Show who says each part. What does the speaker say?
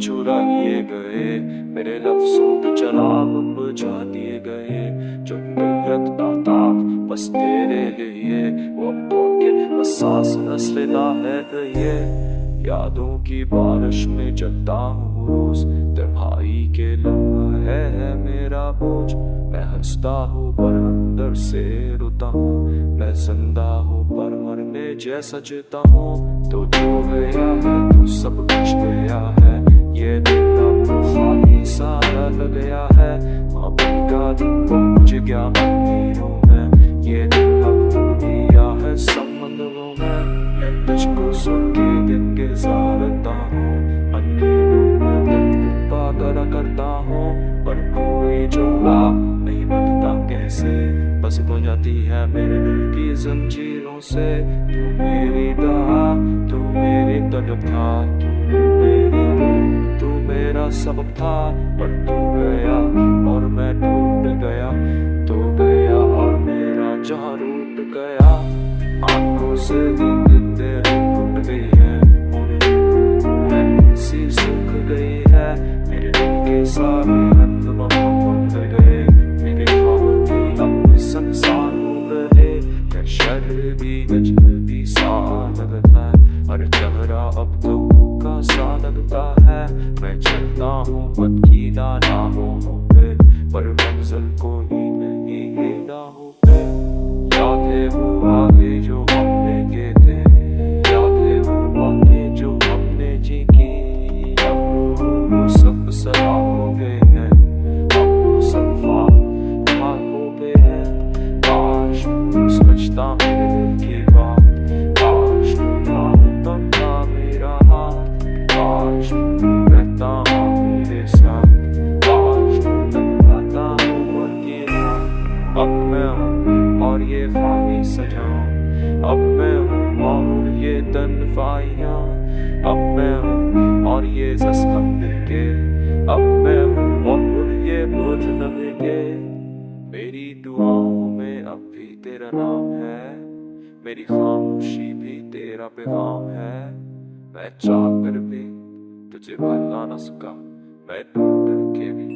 Speaker 1: चुरा लिए गए, मेरे लफ्जों पे चराग बुझा दिए गए। जो दिल रखता था बस तेरे लिए, वो के एहसास असलिदा है ये। यादों की बारिश में जलता हूँ रोज, तन्हाई के लम्हा है मेरा बोझ। मैं हंसता हूँ पर अंदर से रोता हूँ, मैं जिंदा हूँ पर मरने जैसा जीता हूँ। तो जो गया है तो सब कुछ गया है, ये दिल अब खाली सा लग गया है। मोहब्बत का दिन बुझ गया मंदिरों में, ये दिल अब खो दिया है समंदरों में। मैं तुझको सुन के दिन के गुजारता हूँ, अंधेरों में दिल पागल करता हूँ। पर कोई जो नहीं बनता कैसे, बस बन जाती है मेरे दिल की जंजीरों से। तू मेरी दहा, तू मेरी तड़प था, तू मेरा सबक था। पर तू गया और मैं टूट गया, तू गया और मेरा जहां टूट गया। आंखों से नींद टूट गई है, सी सूख गई है। मेरे दिल के सारे रंग बदल गए, मेरे ख्वाब भी अब संसार हो गए। मैं शर्मी अजनबी सा लगता है, हर चेहरा अब तो का सा लगता है। मैं चलता हूँ अकेला राहों पे, पर मंजिल को ही नहीं है राहों पे। यादें वो आगे जो हमने किए थे, यादें वो आगे जो हमने जी की। अब वो सब सदा हो गए हैं, अब वो सब खाक हो गए हैं। काश समझता मेरे दिल की बात, काश तमता मेरा हाथ, काश रहता मेरे साथ, काश तमता मेरी रात। अब मैं हूँ और ये फानी सजाऊं, अब मैं हूँ और ये तन्हाइयां, अब मैं हूँ और ये जख्म के, अब मैं हूँ और ये बोझ लगे। मेरी दुआओं में अब भी तेरा नाम है, मेरी खामोशी भी तेरा पैगाम है। मैं चाह कर भी तुझे भुला न सका, मैं टूट के भी